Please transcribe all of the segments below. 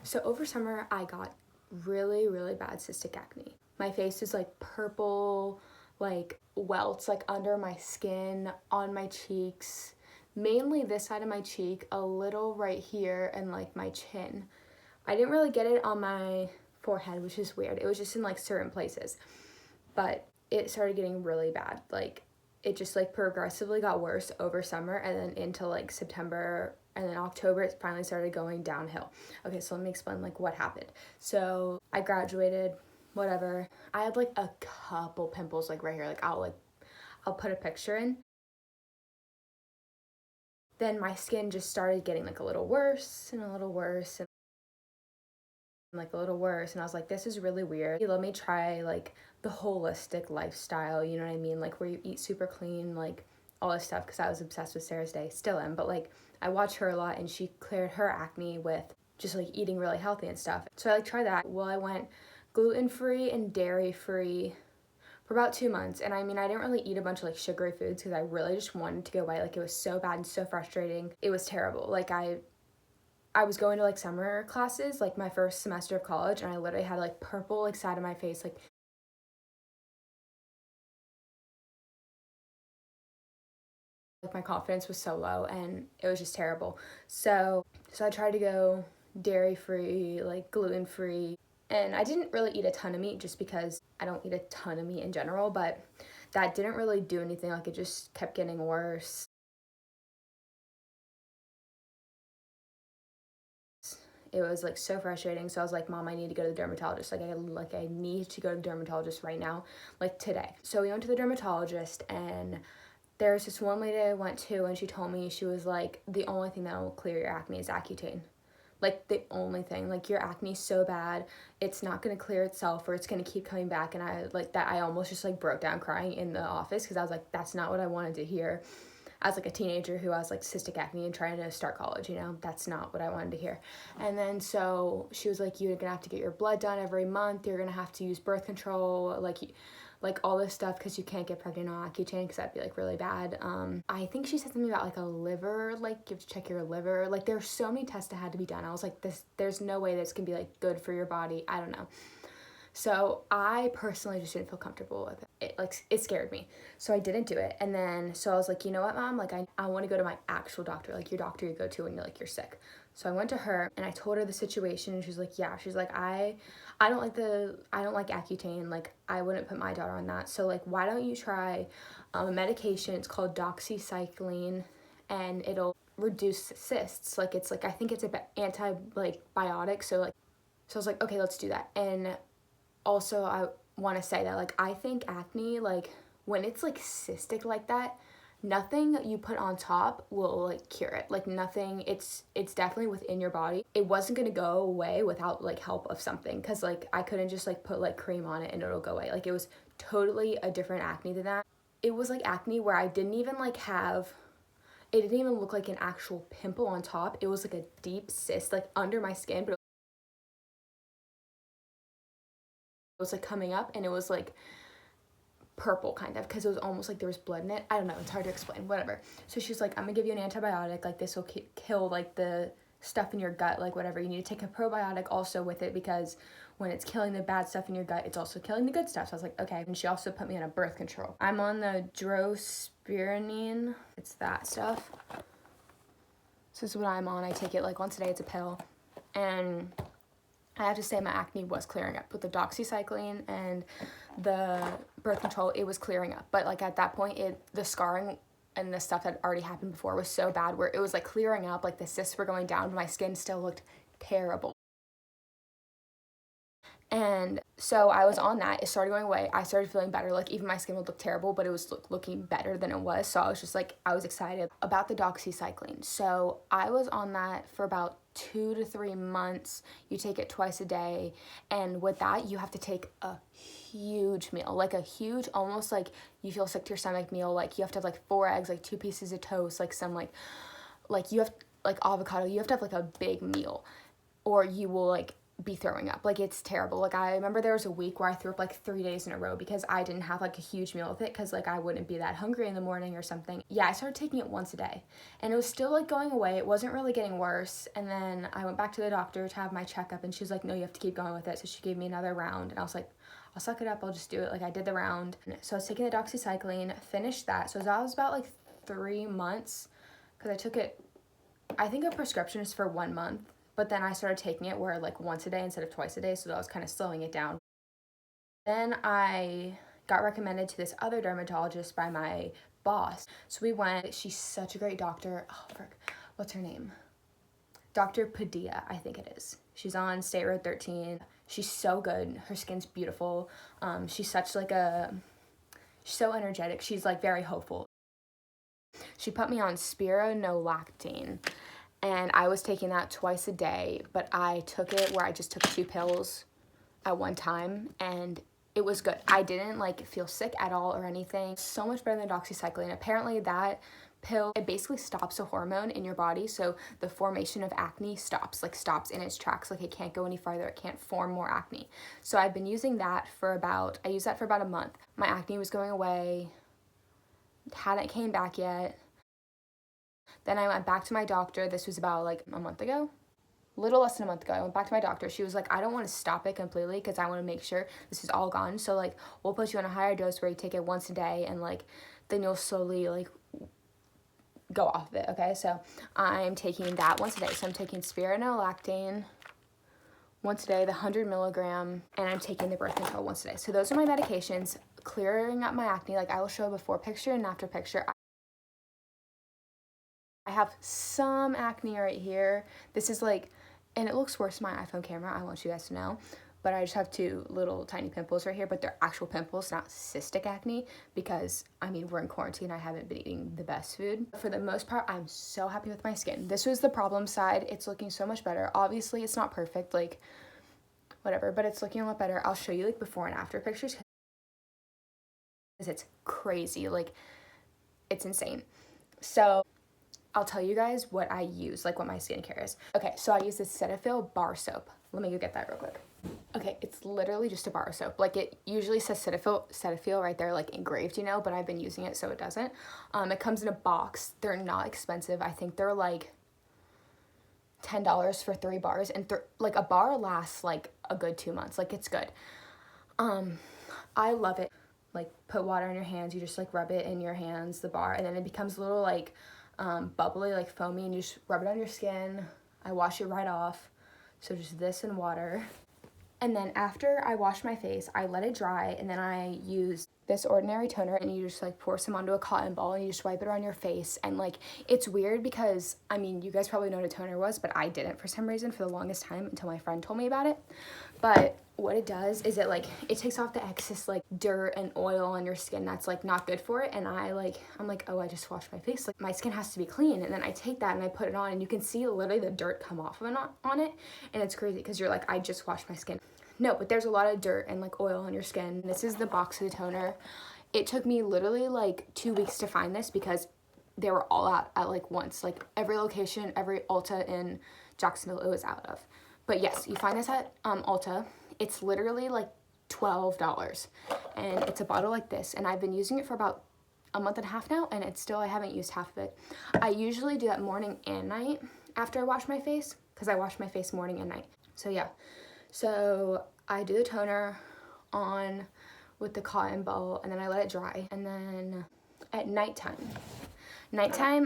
So over summer, I got really, really bad cystic acne. My face is like purple, like welts like under my skin, on my cheeks, mainly this side of my cheek, a little right here, and like my chin. I didn't really get it on my forehead, which is weird. It was just in like certain places, but it started getting really bad. Like it just like progressively got worse over summer, and then into like September, and then October it finally started going downhill. Okay, so let me explain like what happened. So I graduated, whatever. I had like a couple pimples like right here. Like I'll put a picture in. Then my skin just started getting like a little worse and a little worse and like a little worse, and I was like, this is really weird. Let me try like the holistic lifestyle, you know what I mean, like where you eat super clean, like all this stuff, because I was obsessed with Sarah's Day, still am, but like I watch her a lot, and she cleared her acne with just like eating really healthy and stuff. So I like tried that. Well, I went gluten-free and dairy-free for about 2 months, and I mean, I didn't really eat a bunch of like sugary foods because I really just wanted to go away. Like it was so bad and so frustrating. It was terrible. Like I was going to like summer classes, like my first semester of college, and I literally had like purple like side of my face, like my confidence was so low, and it was just terrible. So I tried to go dairy free, like gluten free, and I didn't really eat a ton of meat just because I don't eat a ton of meat in general, but that didn't really do anything. Like it just kept getting worse. It was like so frustrating. So I was like, Mom, I need to go to the dermatologist. I need to go to the dermatologist right now, like today. So we went to the dermatologist, and there's this one lady I went to, and she told me, she was like, the only thing that will clear your acne is accutane. Like the only thing, like your acne is so bad, it's not gonna clear itself, or it's gonna keep coming back. And I like that, I almost just like broke down crying in the office, because I was like, that's not what I wanted to hear as like a teenager who has like cystic acne and trying to start college, you know, that's not what I wanted to hear. And then so she was like, you're gonna have to get your blood done every month, you're gonna have to use birth control, like all this stuff, because you can't get pregnant on Accutane, because that'd be like really bad. I think she said something about like a liver, like you have to check your liver. Like there's so many tests that had to be done. I was like, there's no way this can be like good for your body. I don't know. So I personally just didn't feel comfortable with it. It scared me. So I didn't do it. And then, so I was like, you know what, Mom? Like, I want to go to my actual doctor, like your doctor you go to when you're sick. So I went to her, and I told her the situation, and she's like, yeah. She's like, I don't like Accutane. Like, I wouldn't put my daughter on that. So like, why don't you try a medication? It's called doxycycline, and it'll reduce cysts. Like, it's like, I think it's a antibiotic. So I was like, okay, let's do that. And also, I want to say that, like, I think acne, like, when it's, like, cystic like that, nothing you put on top will, like, cure it. Like, nothing, it's definitely within your body. It wasn't going to go away without, like, help of something, because, like, I couldn't just, like, put, like, cream on it and it'll go away. Like, it was totally a different acne than that. It was, like, acne where I didn't even, like, it didn't even look like an actual pimple on top. It was, like, a deep cyst, like, under my skin, but it was like coming up, and it was like purple kind of, because it was almost like there was blood in it. I don't know, it's hard to explain, whatever. So she's like, I'm gonna give you an antibiotic, like this will kill like the stuff in your gut, like whatever. You need to take a probiotic also with it, because when it's killing the bad stuff in your gut, it's also killing the good stuff. So I was like, okay. And she also put me on a birth control. I'm on the drospirenine, it's that stuff. So this is what I'm on. I take it like once a day. It's a pill, and I have to say my acne was clearing up with the doxycycline and the birth control. It was clearing up, but like at that point, the scarring and the stuff that had already happened before was so bad, where it was like clearing up, like the cysts were going down, but my skin still looked terrible. And so I was on that. It started going away. I started feeling better. Like even my skin would look terrible, but it was looking better than it was. So I was just like, I was excited about the doxycycline. So I was on that for about 2 to 3 months. You take it twice a day. And with that, you have to take a huge meal, like a huge, almost like you feel sick to your stomach meal. Like you have to have like 4 eggs, like 2 pieces of toast, like some like you have like avocado. You have to have like a big meal, or you will like be throwing up. Like, it's terrible. Like, I remember there was a week where I threw up like 3 days in a row because I didn't have like a huge meal with it, because like I wouldn't be that hungry in the morning or something. Yeah, I started taking it once a day, and it was still like going away. It wasn't really getting worse. And then I went back to the doctor to have my checkup, and she was like, no, you have to keep going with it. So she gave me another round, and I was like, I'll suck it up, I'll just do it. Like, I did the round. So I was taking the doxycycline, finished that. So that was about like 3 months, because I took it, I think a prescription is for 1 month. But then I started taking it where like once a day instead of twice a day, so I was kind of slowing it down. Then I got recommended to this other dermatologist by my boss. So we went, she's such a great doctor. Oh, frick, what's her name? Dr. Padilla, I think it is. She's on State Road 13. She's so good. Her skin's beautiful. She's such like she's so energetic. She's like very hopeful. She put me on spironolactone. And I was taking that twice a day, but I took it where I just took 2 pills at one time, and it was good. I didn't like feel sick at all or anything. So much better than doxycycline. Apparently that pill, it basically stops a hormone in your body, so the formation of acne stops in its tracks. Like, it can't go any farther. It can't form more acne. So I've been using that I used that for about a month. My acne was going away. Hadn't came back yet. Then I went back to my doctor. This was about like a month ago, little less than a month ago. I went back to my doctor. She was like, I don't want to stop it completely because I want to make sure this is all gone. So like, we'll put you on a higher dose where you take it once a day, and like, then you'll slowly like go off of it. Okay, so I'm taking that once a day. So I'm taking spironolactone once a day, the 100 milligram, and I'm taking the birth control once a day. So those are my medications, clearing up my acne. Like, I will show a before picture and after picture. I have some acne right here. This is like, and it looks worse in my iPhone camera, I want you guys to know, but I just have 2 little tiny pimples right here, but they're actual pimples, not cystic acne, because I mean, we're in quarantine. I haven't been eating the best food. For the most part, I'm so happy with my skin. This was the problem side. It's looking so much better. Obviously it's not perfect, like whatever, but it's looking a lot better. I'll show you like before and after pictures, because it's crazy. Like, it's insane. So I'll tell you guys what I use, like what my skincare is. Okay, so I use this Cetaphil bar soap. Let me go get that real quick. Okay, it's literally just a bar soap. Like, it usually says Cetaphil right there, like engraved, you know, but I've been using it so it doesn't. It comes in a box. They're not expensive. I think they're like $10 for 3 bars, and like a bar lasts like a good 2 months. Like, it's good. I love it. Like, put water in your hands. You just like rub it in your hands, the bar, and then it becomes a little like bubbly, like foamy, and you just rub it on your skin. I wash it right off. So just this and water. And then after I wash my face, I let it dry, and then I use this ordinary toner, and you just like pour some onto a cotton ball, and you just wipe it around your face. And like, it's weird because, I mean, you guys probably know what a toner was, but I didn't for some reason for the longest time until my friend told me about it. But what it does is it takes off the excess like dirt and oil on your skin that's like not good for it. And I'm like, oh, I just washed my face, like my skin has to be clean. And then I take that and I put it on, and you can see literally the dirt come off of it on it. And it's crazy because you're like, I just washed my skin. No, but there's a lot of dirt and like oil on your skin. This is the box of the toner. It took me literally like 2 weeks to find this because they were all out at like once. Like, every location, every Ulta in Jacksonville it was out of. But yes, you find this at Ulta. It's literally like $12, and it's a bottle like this, and I've been using it for about a month and a half now, and I haven't used half of it. I usually do that morning and night after I wash my face, because I wash my face morning and night. So yeah, so I do the toner on with the cotton ball, and then I let it dry, and then at nighttime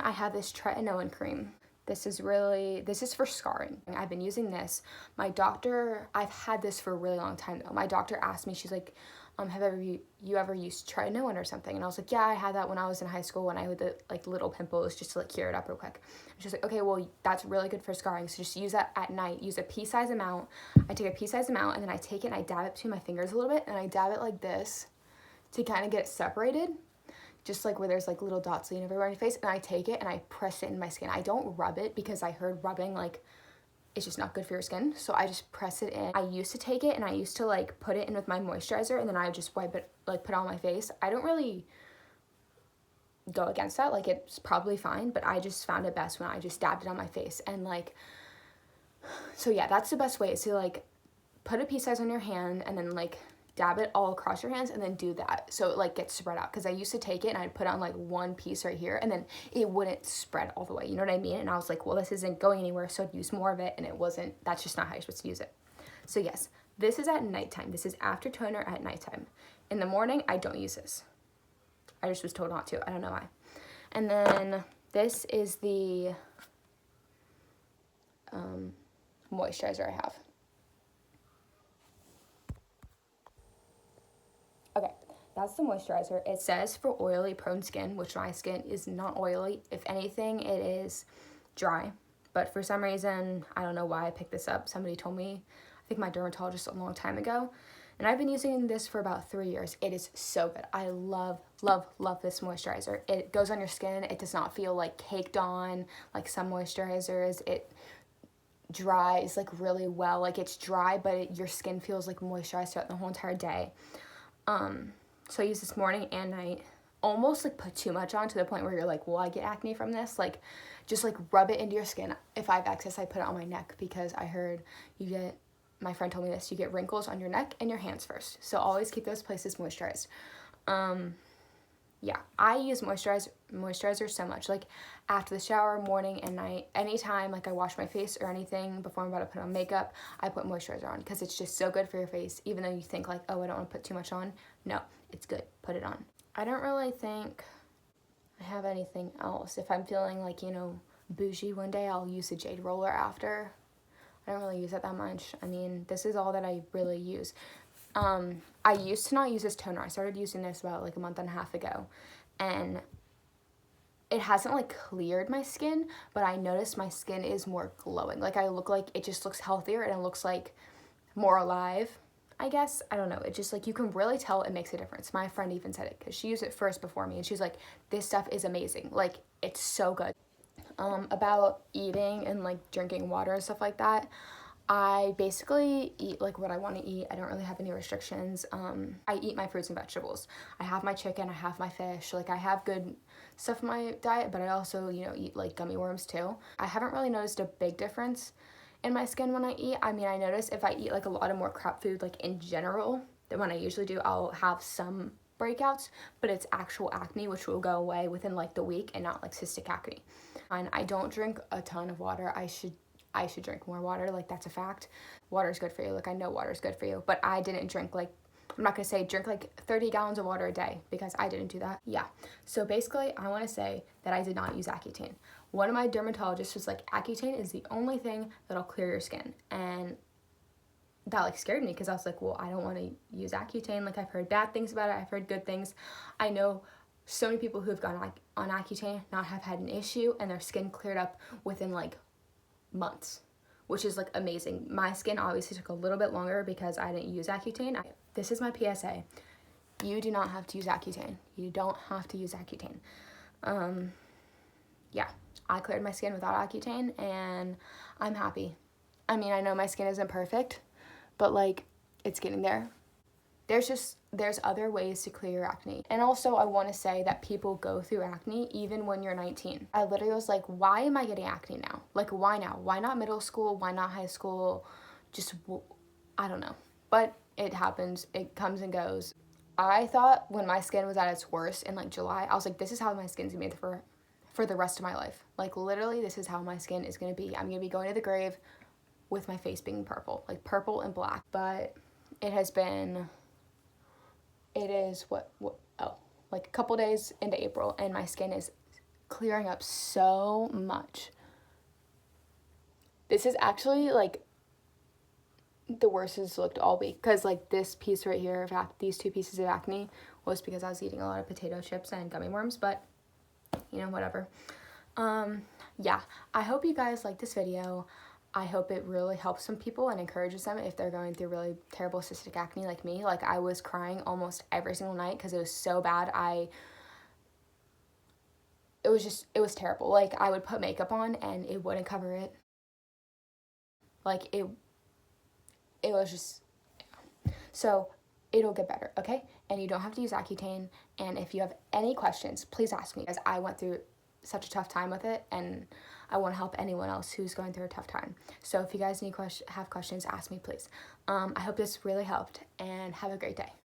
I have this Threatenin Cream. This is for scarring. I've been using this. My doctor, I've had this for a really long time though. My doctor asked me, she's like, have you ever used Threatenin or something? And I was like, yeah, I had that when I was in high school when I had the like little pimples, just to like clear it up real quick. And she's like, okay, well, that's really good for scarring. So just use that at night. Use a pea-size amount. I take a pea-size amount, and then I take it and I dab it between my fingers a little bit, and I dab it like this to kind of get it separated. Just like where there's like little dots leading everywhere on your face, and I take it and I press it in my skin. I don't rub it because I heard rubbing like it's just not good for your skin, so I just press it in. I used to take it and I used to like put it in with my moisturizer, and then I just wipe it, like put it on my face. I don't really go against that, like it's probably fine, but I just found it best when I just dabbed it on my face. And like, so yeah, that's the best way, is to like put a pea size on your hand and then like dab it all across your hands and then do that so it like gets spread out. Because I used to take it and I'd put on like one piece right here and then it wouldn't spread all the way, you know what I mean? And I was like, well, this isn't going anywhere, so I'd use more of it, and it wasn't. That's just not how you're supposed to use it. So yes, this is at nighttime. This is after toner at nighttime. In the morning, I don't use this. I just was told not to. I don't know why. And then this is the moisturizer I have. Okay, that's the moisturizer. It says for oily prone skin, which my skin is not oily. If anything, it is dry. But for some reason, I don't know why I picked this up. Somebody told me, I think my dermatologist a long time ago. And I've been using this for about 3 years. It is so good. I love, love, love this moisturizer. It goes on your skin. It does not feel like caked on like some moisturizers. It dries like really well. Like it's dry, but your skin feels like moisturized throughout the whole entire day. So I use this morning and night. Almost like put too much on to the point where you're like, will I get acne from this? Like just like rub it into your skin. If I have excess, I put it on my neck because I heard you get, my friend told me this, you get wrinkles on your neck and your hands first. So always keep those places moisturized. Yeah, I use moisturizer so much. Like after the shower, morning and night, anytime like I wash my face or anything before I'm about to put on makeup, I put moisturizer on because it's just so good for your face. Even though you think like, oh, I don't want to put too much on. No, it's good. Put it on. I don't really think I have anything else. If I'm feeling like, you know, bougie one day, I'll use a jade roller after. I don't really use it that much. I mean, this is all that I really use. I used to not use this toner. I started using this about like a month and a half ago, and it hasn't like cleared my skin, but I noticed my skin is more glowing. Like I look like, it just looks healthier and it looks like more alive, I guess. I don't know. It just like, you can really tell it makes a difference. My friend even said it because she used it first before me and she's like, this stuff is amazing. Like it's so good. About eating and like drinking water and stuff like that, I basically eat like what I want to eat. I don't really have any restrictions. I eat my fruits and vegetables. I have my chicken, I have my fish. Like I have good stuff in my diet, but I also, you know, eat like gummy worms too. I haven't really noticed a big difference in my skin when I eat. I mean, I notice if I eat like a lot of more crap food, like in general, than when I usually do, I'll have some breakouts, but it's actual acne, which will go away within like the week and not like cystic acne. And I don't drink a ton of water. I should drink more water, like that's a fact. Water is good for you, like I know water is good for you, but I didn't drink like, I'm not gonna say drink like 30 gallons of water a day because I didn't do that. Yeah, so basically I wanna say that I did not use Accutane. One of my dermatologists was like, Accutane is the only thing that'll clear your skin, and that like scared me because I was like, well, I don't want to use Accutane. Like I've heard bad things about it, I've heard good things. I know so many people who have gone like on Accutane not have had an issue and their skin cleared up within like months, which is like amazing. My skin obviously took a little bit longer because I didn't use Accutane. This is my PSA. You do not have to use Accutane. You don't have to use Accutane. Yeah, I cleared my skin without Accutane and I'm happy. I mean, I know my skin isn't perfect, but like it's getting there. There's other ways to clear your acne. And also I want to say that people go through acne even when you're 19. I literally was like, why am I getting acne now? Like why now? Why not middle school? Why not high school? Just, I don't know. But it happens, it comes and goes. I thought when my skin was at its worst in like July, I was like, this is how my skin's gonna be for the rest of my life. Like literally this is how my skin is gonna be. I'm gonna be going to the grave with my face being purple, like purple and black. But it is like a couple days into April and my skin is clearing up so much. This is actually like the worst it's looked all week because like this piece right here of these two pieces of acne was because I was eating a lot of potato chips and gummy worms, but you know, whatever. Yeah, I hope you guys like this video. I hope it really helps some people and encourages them if they're going through really terrible cystic acne like me. Like I was crying almost every single night because it was so bad. It was terrible. Like I would put makeup on and it wouldn't cover it. Like it was just, so it'll get better, okay? And you don't have to use Accutane. And if you have any questions, please ask me, as I went through such a tough time with it, and I want to help anyone else who's going through a tough time. So if you guys have questions, ask me, please. I hope this really helped, and have a great day.